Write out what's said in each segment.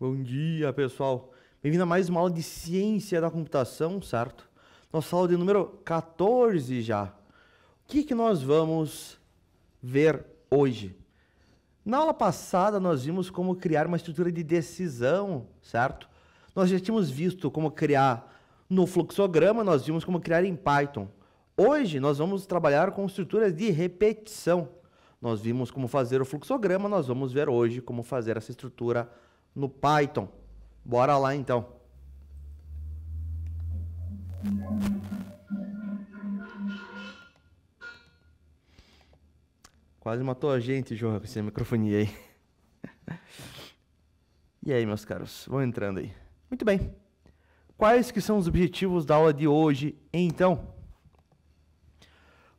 Bom dia, pessoal. Bem-vindo a mais uma aula de ciência da computação, certo? Nossa aula de número 14 já. O que nós vamos ver hoje? Na aula passada, nós vimos como criar uma estrutura de decisão, certo? Nós já tínhamos visto como criar no fluxograma, nós vimos como criar em Python. Hoje, nós vamos trabalhar com estruturas de repetição. Nós vimos como fazer o fluxograma, nós vamos ver hoje como fazer essa estrutura no Python. Bora lá, então. Quase matou a gente, João, com essa microfonia aí. E aí, meus caros, vão entrando aí. Muito bem. Quais que são os objetivos da aula de hoje, então?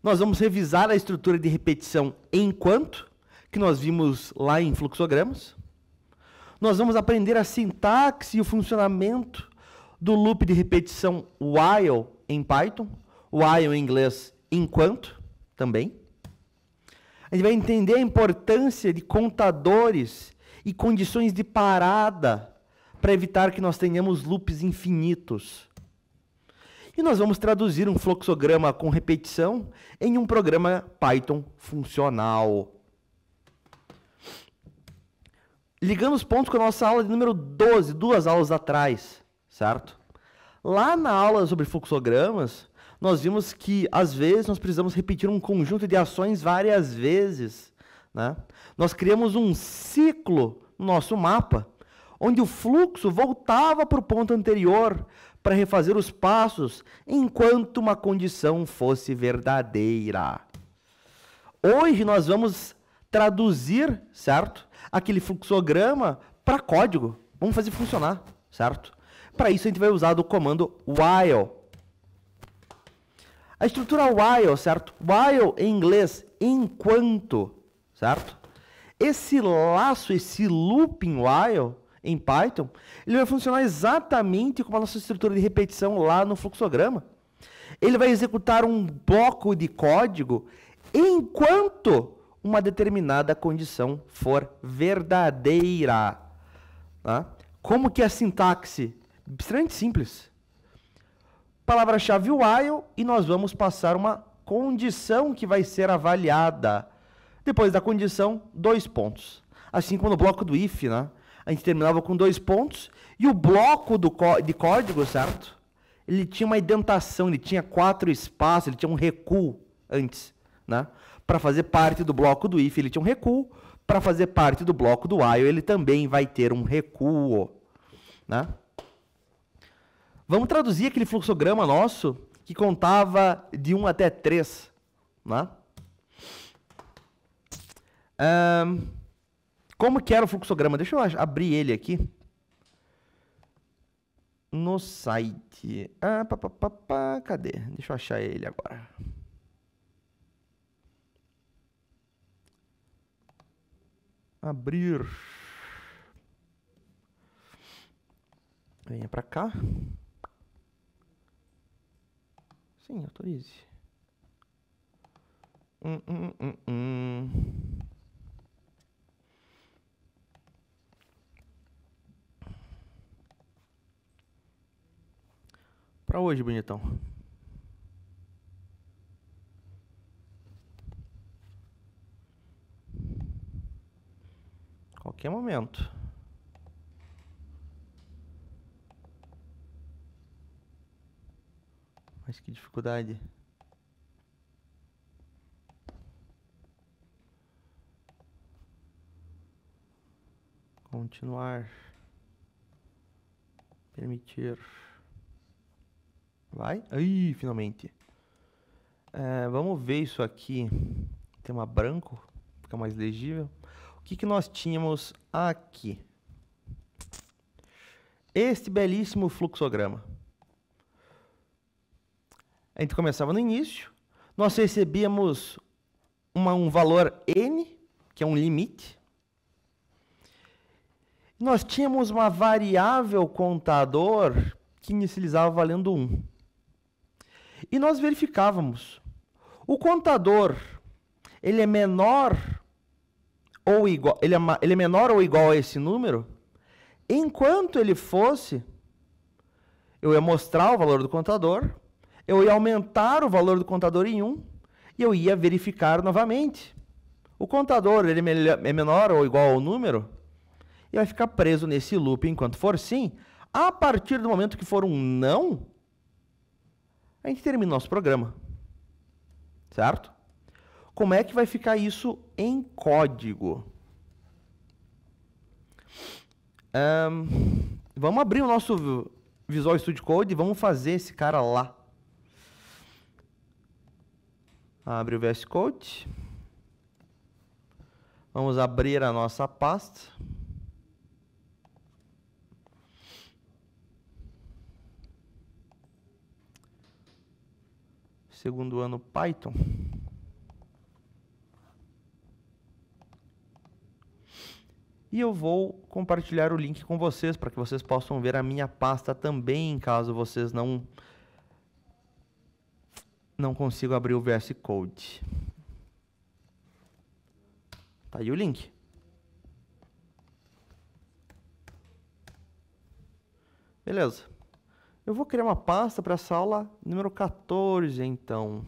Nós vamos revisar a estrutura de repetição enquanto, que nós vimos lá em fluxogramas. Nós vamos aprender a sintaxe e o funcionamento do loop de repetição while em Python, while em inglês enquanto também. A gente vai entender a importância de contadores e condições de parada para evitar que nós tenhamos loops infinitos. E nós vamos traduzir um fluxograma com repetição em um programa Python funcional. Ligando os pontos com a nossa aula de número 12, 2 aulas atrás, certo? Lá na aula sobre fluxogramas, nós vimos que, às vezes, nós precisamos repetir um conjunto de ações várias vezes, né? Nós criamos um ciclo no nosso mapa, onde o fluxo voltava para o ponto anterior para refazer os passos enquanto uma condição fosse verdadeira. Hoje nós vamos traduzir, certo? Aquele fluxograma para código. Vamos fazer funcionar, certo? Para isso a gente vai usar o comando while. A estrutura while, certo? While em inglês, enquanto, certo? Esse laço, esse looping while em Python, ele vai funcionar exatamente como a nossa estrutura de repetição lá no fluxograma. Ele vai executar um bloco de código enquanto uma determinada condição for verdadeira. Tá? Como que é a sintaxe? Extremamente simples. Palavra-chave while e nós vamos passar uma condição que vai ser avaliada. Depois da condição, 2 pontos. Assim como no bloco do if, né? A gente terminava com 2 pontos e o bloco de código, certo? Ele tinha uma indentação, ele tinha 4 espaços, ele tinha um recuo antes, né? Para fazer parte do bloco do if, ele tinha um recuo. Para fazer parte do bloco do while, ele também vai ter um recuo, né? Vamos traduzir aquele fluxograma nosso que contava de 1 até 3, né? Como que era o fluxograma? Deixa eu abrir ele aqui. No site. Cadê? Deixa eu achar ele agora. Abrir. Venha para cá. Sim, autorize. Para hoje, bonitão. Qualquer momento. Mas que dificuldade. Continuar. Permitir. Vai? Aí, finalmente. Vamos ver isso aqui. Tema branco. Fica mais legível. O que nós tínhamos aqui? Este belíssimo fluxograma. A gente começava no início. Nós recebíamos um valor n, que é um limite. Nós tínhamos uma variável contador que inicializava valendo 1. E nós verificávamos. O contador, ele é menor ou igual, ele é menor ou igual a esse número Enquanto ele fosse, eu ia mostrar o valor do contador, eu ia aumentar o valor do contador em 1 e eu ia verificar novamente. O contador ele é menor ou igual ao número e vai ficar preso nesse loop enquanto for sim. A partir do momento que for um não, a gente termina o nosso programa. Certo? Como é que vai ficar isso em código? Vamos abrir o nosso Visual Studio Code e vamos fazer esse cara lá. Abre o VS Code. Vamos abrir a nossa pasta. Segundo ano Python. E eu vou compartilhar o link com vocês, para que vocês possam ver a minha pasta também, caso vocês não consigam abrir o VS Code. Tá aí o link. Beleza. Eu vou criar uma pasta para essa aula número 14, então.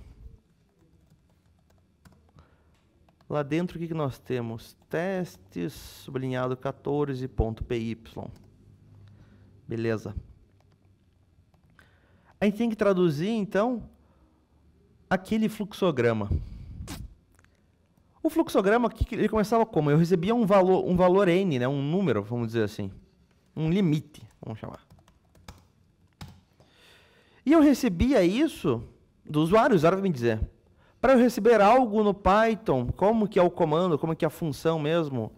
Lá dentro, o que nós temos? Testes, sublinhado 14.py. Beleza. A gente tem que traduzir, então, aquele fluxograma. O fluxograma, ele começava como? Eu recebia um valor n, né? Um número, vamos dizer assim. Um limite, vamos chamar. E eu recebia isso do usuário, o usuário vai me dizer. Para eu receber algo no Python, como que é o comando, como que é a função mesmo?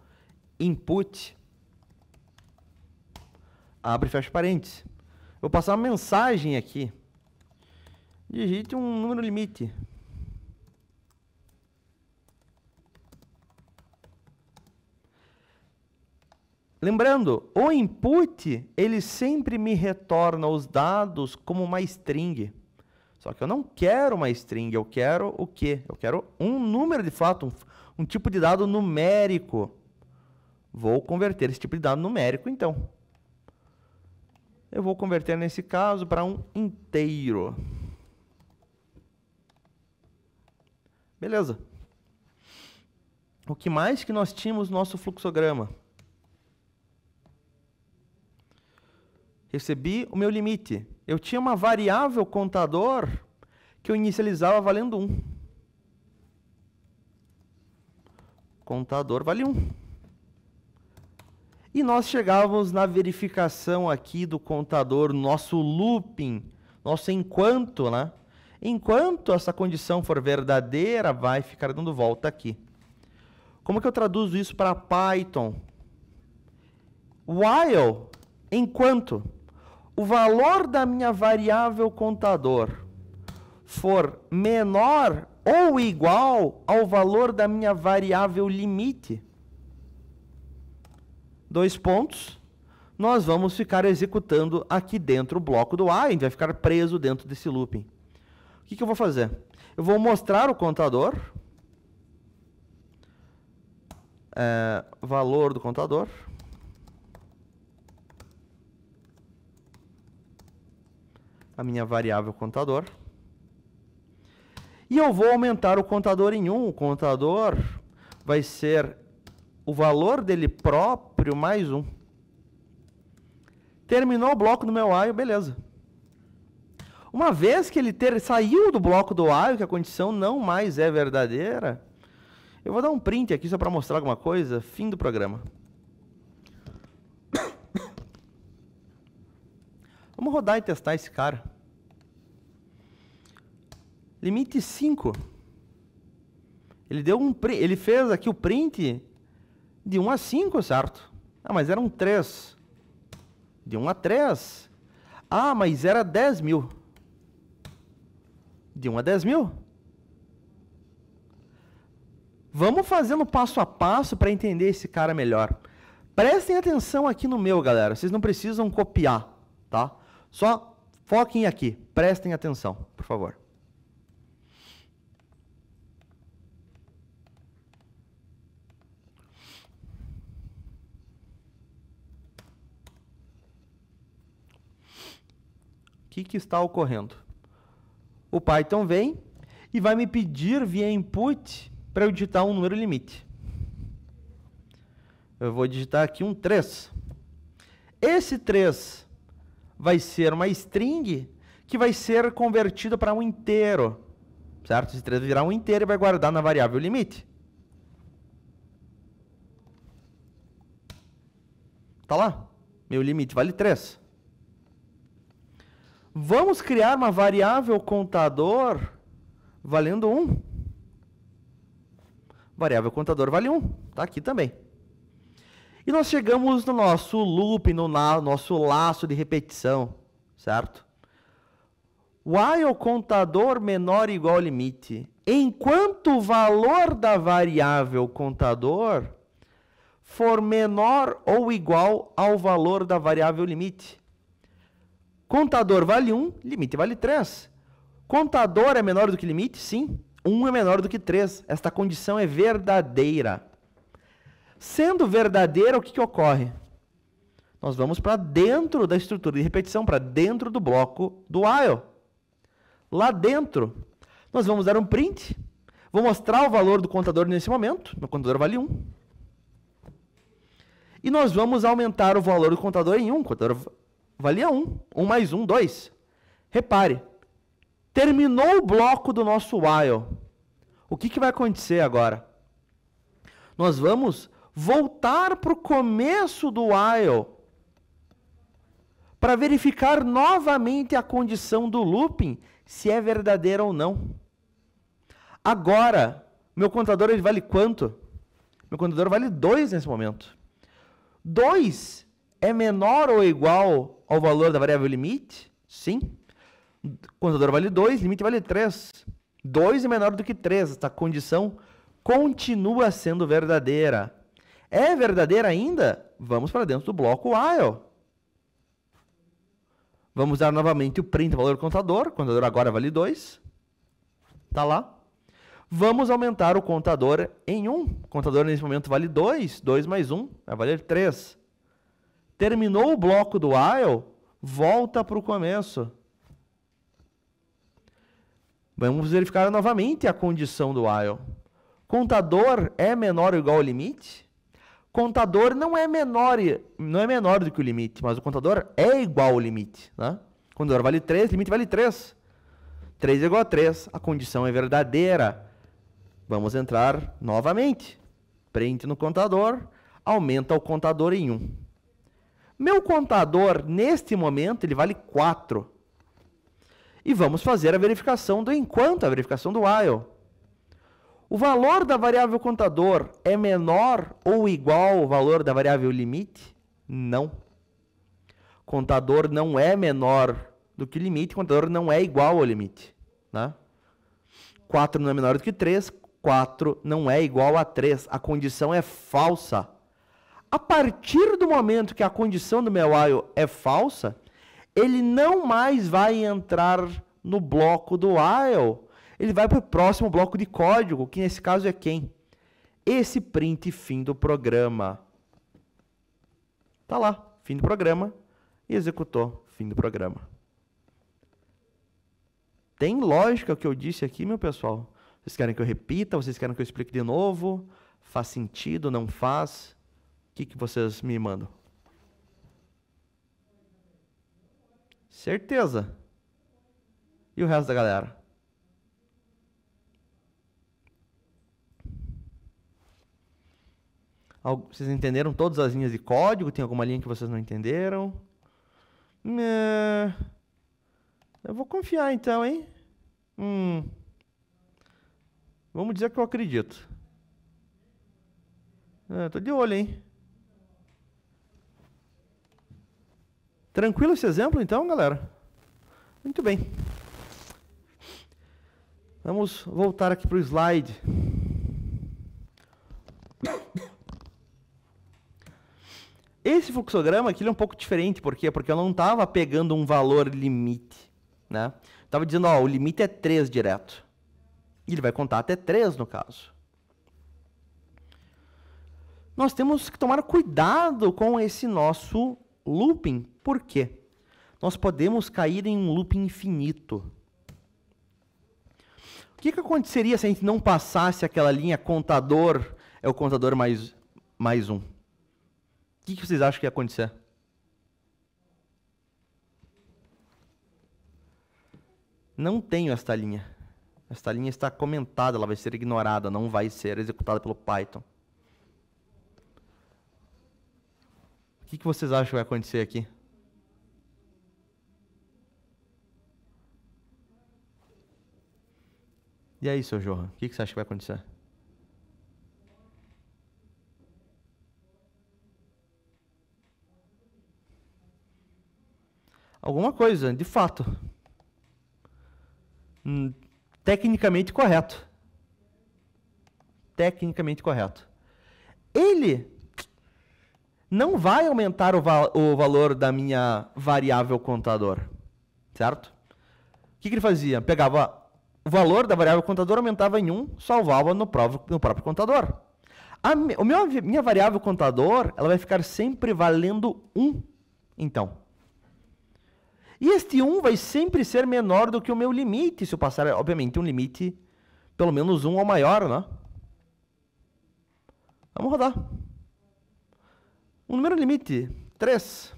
Input. Abre e fecha parênteses. Eu vou passar uma mensagem aqui. Digite um número limite. Lembrando, o input, ele sempre me retorna os dados como uma string. Só que eu não quero uma string, eu quero o quê? Eu quero um número de fato, um tipo de dado numérico. Vou converter esse tipo de dado numérico, então. Eu vou converter, nesse caso, para um inteiro. Beleza. O que mais que nós tínhamos no nosso fluxograma? Recebi o meu limite. Eu tinha uma variável contador que eu inicializava valendo 1. Contador vale 1. E nós chegávamos na verificação aqui do contador, nosso looping, nosso enquanto, né? Enquanto essa condição for verdadeira, vai ficar dando volta aqui. Como que eu traduzo isso para Python? While, enquanto o valor da minha variável contador for menor ou igual ao valor da minha variável limite, dois pontos, nós vamos ficar executando aqui dentro o bloco do while, a gente vai ficar preso dentro desse looping. O que eu vou fazer? Eu vou mostrar o contador, valor do contador, a minha variável contador. E eu vou aumentar o contador em 1. O contador vai ser o valor dele próprio mais 1. Terminou o bloco do meu while, beleza. Uma vez que ele saiu do bloco do while, que a condição não mais é verdadeira, eu vou dar um print aqui só para mostrar alguma coisa. Fim do programa. Vamos rodar e testar esse cara. Limite 5. Ele fez aqui o print de 1 a 5, certo? Ah, mas era um 3. De 1 a 3. Ah, mas era 10 mil. De 1 a 10 mil. Vamos fazendo passo a passo para entender esse cara melhor. Prestem atenção aqui no meu, galera. Vocês não precisam copiar, tá? Só foquem aqui. Prestem atenção, por favor. que está ocorrendo? O Python vem e vai me pedir via input para eu digitar um número limite. Eu vou digitar aqui um 3. Esse 3 vai ser uma string que vai ser convertida para um inteiro, certo? Esse 3 vai virar um inteiro e vai guardar na variável limite. Tá lá. Meu limite vale 3. Vamos criar uma variável contador valendo 1. Variável contador vale 1. Tá aqui também. E nós chegamos no nosso loop, no nosso laço de repetição, certo? While contador menor ou igual ao limite. Enquanto o valor da variável contador for menor ou igual ao valor da variável limite. Contador vale 1, limite vale 3. Contador é menor do que limite? Sim. 1 é menor do que 3. Esta condição é verdadeira. Sendo verdadeira, o que ocorre? Nós vamos para dentro da estrutura de repetição, para dentro do bloco do while. Lá dentro, nós vamos dar um print. Vou mostrar o valor do contador nesse momento. Meu contador vale 1. E nós vamos aumentar o valor do contador em 1. O contador valia 1. 1 mais 1, 2. Repare, terminou o bloco do nosso while. O que vai acontecer agora? Nós vamos voltar para o começo do while para verificar novamente a condição do looping, se é verdadeira ou não. Agora, meu contador ele vale quanto? Meu contador vale 2 nesse momento. 2 é menor ou igual ao valor da variável limite? Sim. O contador vale 2, limite vale 3. 2 é menor do que 3. Esta condição continua sendo verdadeira. É verdadeira ainda? Vamos para dentro do bloco while. Vamos dar novamente o print do valor do contador. O contador agora vale 2. Está lá. Vamos aumentar o contador em 1. O contador nesse momento vale 2. 2 mais 1 vai valer 3. Terminou o bloco do while, volta para o começo. Vamos verificar novamente a condição do while. Contador é menor ou igual ao limite? Contador não é menor do que o limite, mas o contador é igual ao limite. Né? Contador vale 3, limite vale 3. 3 é igual a 3, a condição é verdadeira. Vamos entrar novamente. Print no contador, aumenta o contador em 1. Meu contador, neste momento, ele vale 4. E vamos fazer a verificação do enquanto, a verificação do while. O valor da variável contador é menor ou igual ao valor da variável limite? Não. Contador não é menor do que limite, contador não é igual ao limite. Né? 4 não é menor do que 3, 4 não é igual a 3. A condição é falsa. A partir do momento que a condição do meu while é falsa, ele não mais vai entrar no bloco do while. Ele vai para o próximo bloco de código, que nesse caso é quem? Esse print fim do programa. Está lá, fim do programa, e executou, fim do programa. Tem lógica o que eu disse aqui, meu pessoal? Vocês querem que eu repita? Vocês querem que eu explique de novo? Faz sentido? Não faz? O que vocês me mandam? Certeza. E o resto da galera? Vocês entenderam todas as linhas de código? Tem alguma linha que vocês não entenderam? Eu vou confiar então, hein? Vamos dizer que eu acredito. Tô de olho, hein? Tranquilo esse exemplo, então, galera? Muito bem. Vamos voltar aqui para o slide. Esse fluxograma aqui é um pouco diferente. Por quê? Porque eu não estava pegando um valor limite. Né? Estava dizendo, ó, o limite é 3 direto. E ele vai contar até 3, no caso. Nós temos que tomar cuidado com esse nosso looping. Por quê? nós podemos cair em um loop infinito. O que aconteceria se a gente não passasse aquela linha contador é o contador mais 1? O que vocês acham que ia acontecer? Não tenho esta linha. Esta linha está comentada, ela vai ser ignorada, não vai ser executada pelo Python. O que vocês acham que vai acontecer aqui? E aí, seu Johan, o que você acha que vai acontecer? Alguma coisa, de fato. Tecnicamente correto. Tecnicamente correto. Ele não vai aumentar o valor da minha variável contador, certo? O que ele fazia? Pegava o valor da variável contador, aumentava em 1, salvava no próprio contador. Minha variável contador, ela vai ficar sempre valendo 1, então. E este 1 vai sempre ser menor do que o meu limite, se eu passar, obviamente, um limite pelo menos 1 ou maior, né? Vamos rodar. O número limite, 3.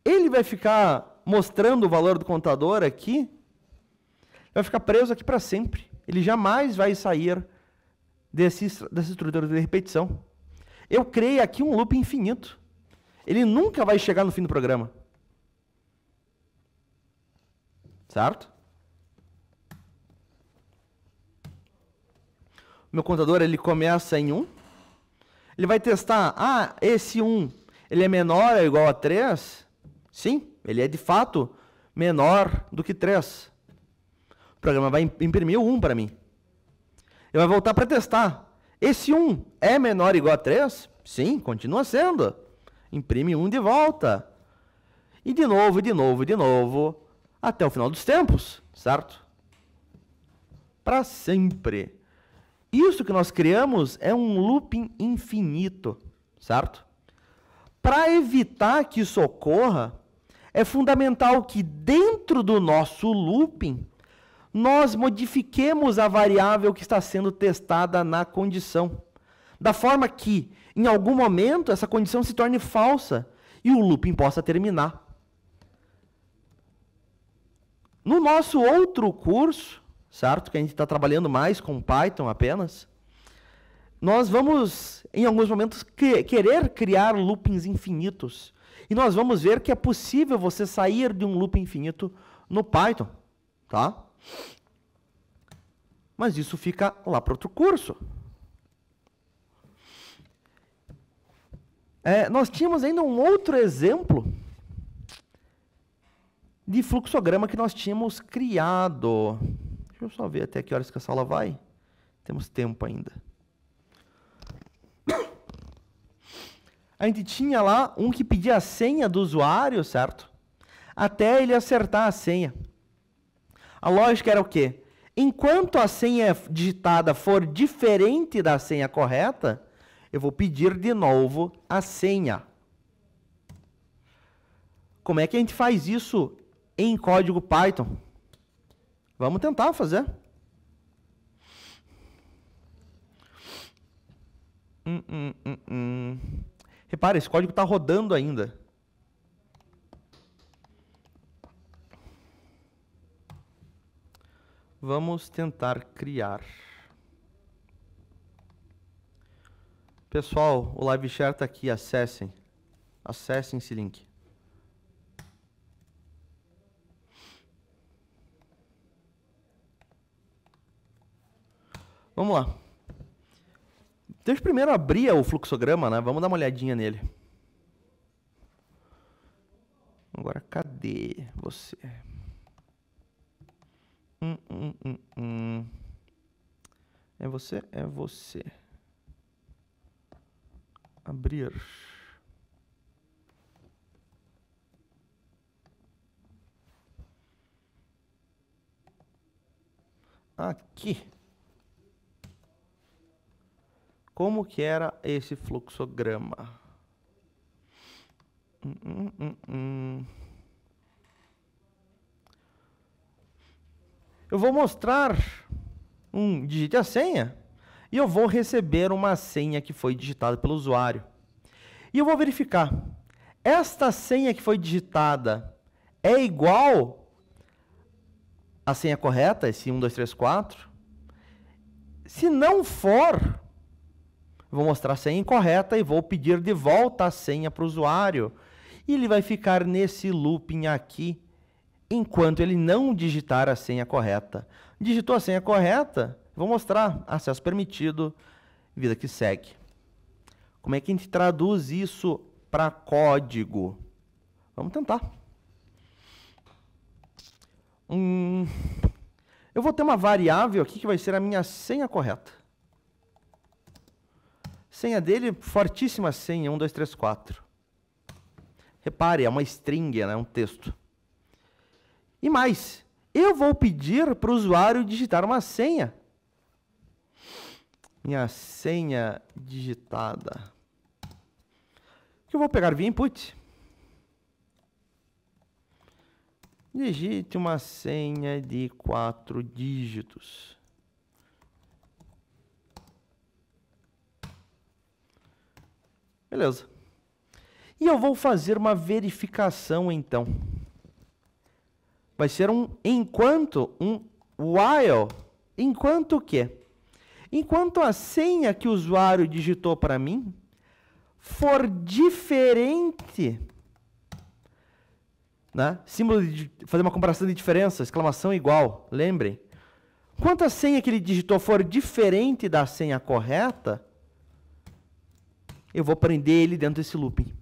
Ele vai ficar mostrando o valor do contador aqui, vai ficar preso aqui para sempre. Ele jamais vai sair dessa estrutura de repetição. Eu criei aqui um loop infinito. Ele nunca vai chegar no fim do programa. Certo? O meu contador, ele começa em 1. Ele vai testar, esse 1, ele é menor ou igual a 3? Sim, ele é de fato menor do que 3. O programa vai imprimir o 1 para mim. Ele vai voltar para testar. Esse 1 é menor ou igual a 3? Sim, continua sendo. Imprime 1 de volta. E de novo, e de novo, e de novo, até o final dos tempos, certo? Para sempre. Isso que nós criamos é um looping infinito, certo? Para evitar que isso ocorra, é fundamental que dentro do nosso looping, nós modifiquemos a variável que está sendo testada na condição, da forma que, em algum momento, essa condição se torne falsa e o looping possa terminar. No nosso outro curso, certo, que a gente está trabalhando mais com Python apenas, nós vamos, em alguns momentos, querer criar loopings infinitos. E nós vamos ver que é possível você sair de um loop infinito no Python, tá? Mas isso fica lá para outro curso. Nós tínhamos ainda um outro exemplo de fluxograma que nós tínhamos criado. Deixa eu só ver até que horas que essa aula vai. Temos tempo ainda. A gente tinha lá um que pedia a senha do usuário, certo? Até ele acertar a senha. A lógica era o quê? Enquanto a senha digitada for diferente da senha correta, eu vou pedir de novo a senha. Como é que a gente faz isso em código Python? Vamos tentar fazer. Repara, esse código está rodando ainda. Vamos tentar criar. Pessoal, o live share está aqui, acessem. Acessem esse link. Vamos lá. Deixa eu primeiro abrir o fluxograma, né? Vamos dar uma olhadinha nele. Agora, cadê você? É você? É você. Abrir. Aqui. Como que era esse fluxograma? Eu vou mostrar digite a senha e eu vou receber uma senha que foi digitada pelo usuário. E eu vou verificar. Esta senha que foi digitada é igual à senha correta, esse 1, 2, 3, 4? Se não for, eu vou mostrar a senha incorreta e vou pedir de volta a senha para o usuário. E ele vai ficar nesse looping aqui, enquanto ele não digitar a senha correta. Digitou a senha correta, vou mostrar acesso permitido, vida que segue. Como é que a gente traduz isso para código? Vamos tentar. Eu vou ter uma variável aqui que vai ser a minha senha correta. Senha dele, fortíssima senha, 1, 2, 3, 4. Repare, é uma string, né? Um texto. E mais, eu vou pedir para o usuário digitar uma senha. Minha senha digitada. Que eu vou pegar via input. Digite uma senha de 4 dígitos. Beleza. E eu vou fazer uma verificação, então. Vai ser um while. Enquanto o quê? Enquanto a senha que o usuário digitou para mim for diferente, né? Símbolo de fazer uma comparação de diferença, exclamação igual, lembrem. Enquanto a senha que ele digitou for diferente da senha correta, eu vou prender ele dentro desse looping.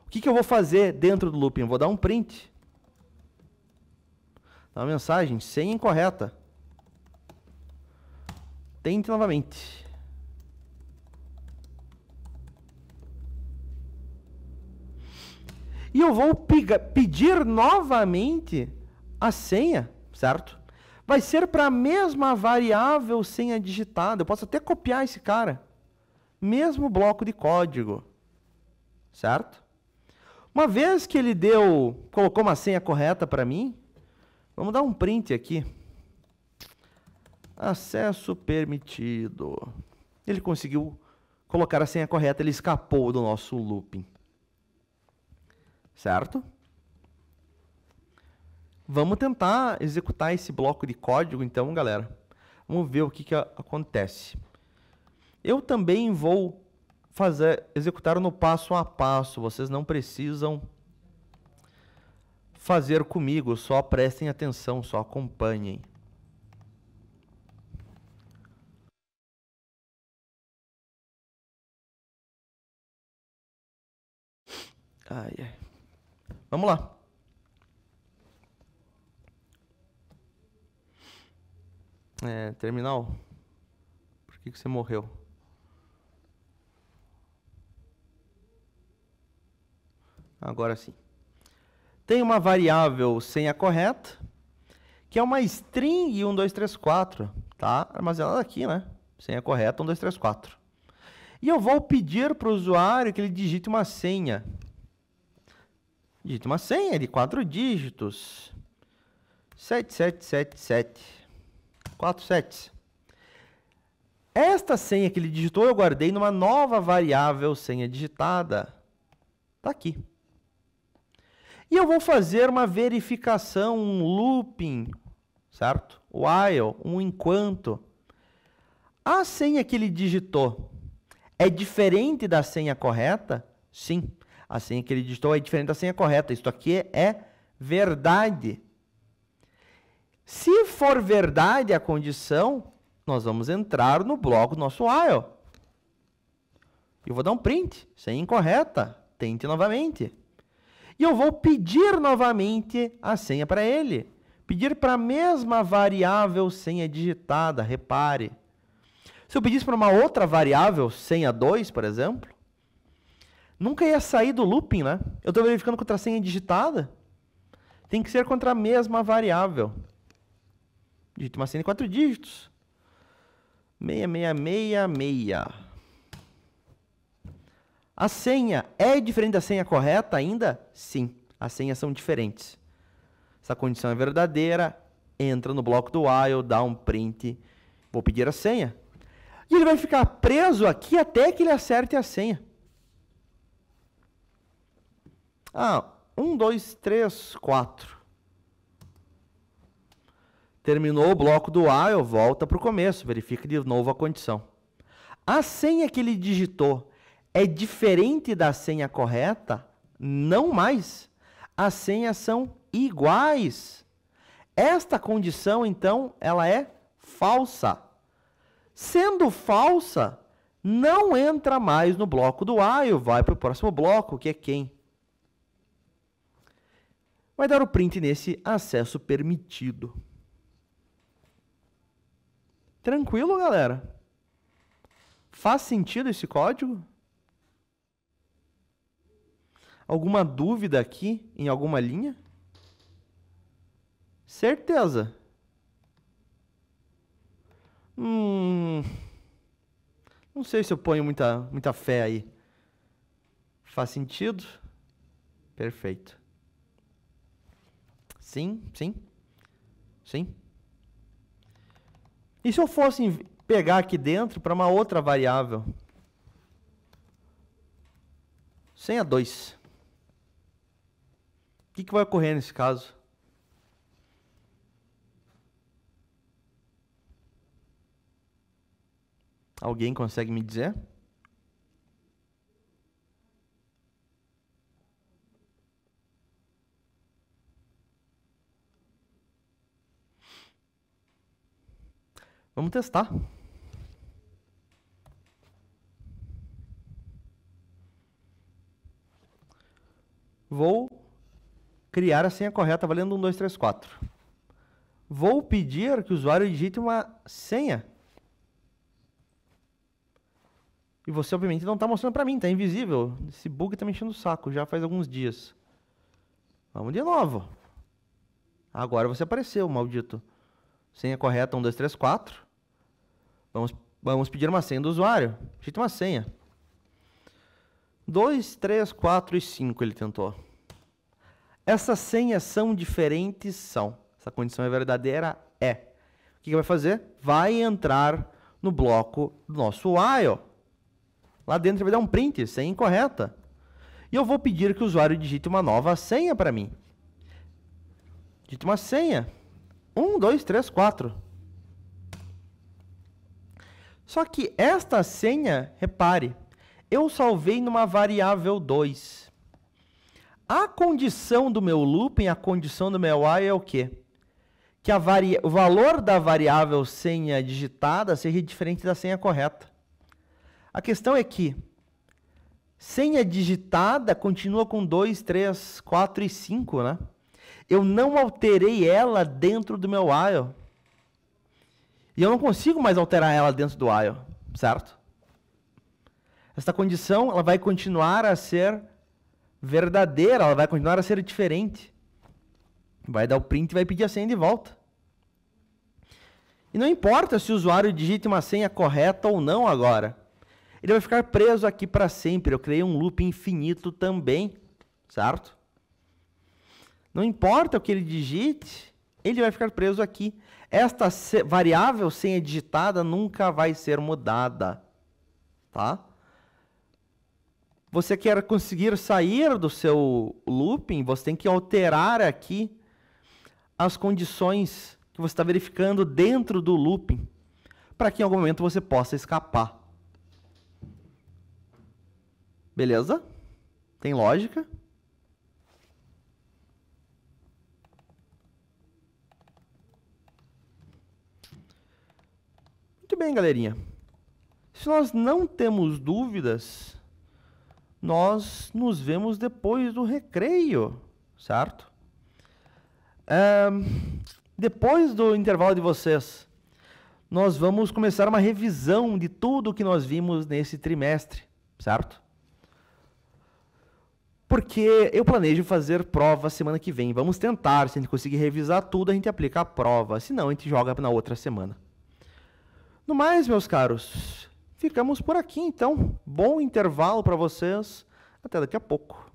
O que eu vou fazer dentro do looping? Eu vou dar um print. Dá uma mensagem, senha incorreta. Tente novamente. E eu vou pedir novamente a senha, certo? Vai ser para a mesma variável senha digitada. Eu posso até copiar esse cara. Mesmo bloco de código, certo? Uma vez que ele colocou uma senha correta para mim, vamos dar um print aqui. Acesso permitido. Ele conseguiu colocar a senha correta, ele escapou do nosso looping. Certo? Vamos tentar executar esse bloco de código, então, galera. Vamos ver o que acontece. Eu também vou executar no passo a passo. Vocês não precisam fazer comigo, só prestem atenção, só acompanhem. Ai, ai. Vamos lá. Terminal. Por que você morreu? Agora sim. Tem uma variável senha correta, que é uma string 1, 2, 3, 4. Tá armazenada aqui, né? Senha correta 1, 2, 3, 4. E eu vou pedir para o usuário que ele digite uma senha. Digite uma senha de 4 dígitos. 7777. 4 sets. Esta senha que ele digitou eu guardei numa nova variável senha digitada. Está aqui. E eu vou fazer uma verificação, um looping, certo? While, um enquanto. A senha que ele digitou é diferente da senha correta? Sim. A senha que ele digitou é diferente da senha correta. Isto aqui é verdade. Se for verdade a condição, nós vamos entrar no bloco do nosso while. Eu vou dar um print. Senha incorreta. Tente novamente. E eu vou pedir novamente a senha para ele. Pedir para a mesma variável senha digitada. Repare. Se eu pedisse para uma outra variável, senha 2, por exemplo, nunca ia sair do looping, né? Eu estou verificando contra a senha digitada. Tem que ser contra a mesma variável. Digite uma senha de 4 dígitos. 6666. A senha é diferente da senha correta ainda? Sim, as senhas são diferentes. Essa condição é verdadeira, entra no bloco do while, dá um print, vou pedir a senha. E ele vai ficar preso aqui até que ele acerte a senha. 1, 2, 3, 4. Terminou o bloco do while, volta para o começo, verifica de novo a condição. A senha que ele digitou é diferente da senha correta? Não mais. As senhas são iguais. Esta condição, então, ela é falsa. Sendo falsa, não entra mais no bloco do while, vai para o próximo bloco, que é quem? Vai dar o print nesse acesso permitido. Tranquilo, galera? Faz sentido esse código? Alguma dúvida aqui em alguma linha? Certeza. Não sei se eu ponho muita fé aí. Faz sentido? Perfeito. Sim, sim. Sim. E se eu fosse pegar aqui dentro para uma outra variável? Senha 2. O que vai ocorrer nesse caso? Alguém consegue me dizer? Vamos testar. Vou criar a senha correta valendo 1, 2, 3, 4. Vou pedir que o usuário digite uma senha. E você, obviamente, não está mostrando para mim, está invisível. Esse bug está me enchendo o saco, já faz alguns dias. Vamos de novo. Agora você apareceu, maldito. Senha correta, 1, 2, 3, 4. Vamos pedir uma senha do usuário. Digita uma senha. 2, 3, 4 e 5 ele tentou. Essas senhas são diferentes? São. Essa condição é verdadeira? É. O que vai fazer? Vai entrar no bloco do nosso while. Lá dentro vai dar um print, senha incorreta. E eu vou pedir que o usuário digite uma nova senha para mim. Digite uma senha. 1, 2, 3, 4. Só que esta senha, repare, eu salvei numa variável 2. A condição do meu looping, a condição do meu while é o quê? Que o valor da variável senha digitada seja diferente da senha correta. A questão é que senha digitada continua com 2, 3, 4 e 5, né? Eu não alterei ela dentro do meu while. E eu não consigo mais alterar ela dentro do while, certo? Essa condição ela vai continuar a ser verdadeira, ela vai continuar a ser diferente. Vai dar o print e vai pedir a senha de volta. E não importa se o usuário digite uma senha correta ou não agora. Ele vai ficar preso aqui para sempre. Eu criei um loop infinito também, certo? Não importa o que ele digite, ele vai ficar preso aqui. Esta variável senha digitada nunca vai ser mudada, tá? Você quer conseguir sair do seu looping, você tem que alterar aqui as condições que você está verificando dentro do looping, para que em algum momento você possa escapar. Beleza? Tem lógica? Muito bem, galerinha. Se nós não temos dúvidas, nós nos vemos depois do recreio, certo? Depois do intervalo de vocês, nós vamos começar uma revisão de tudo que nós vimos nesse trimestre, certo? Porque eu planejo fazer prova semana que vem. Vamos tentar, se a gente conseguir revisar tudo, a gente aplica a prova. Se não, a gente joga na outra semana. No mais, meus caros, ficamos por aqui, então. Bom intervalo para vocês. Até daqui a pouco.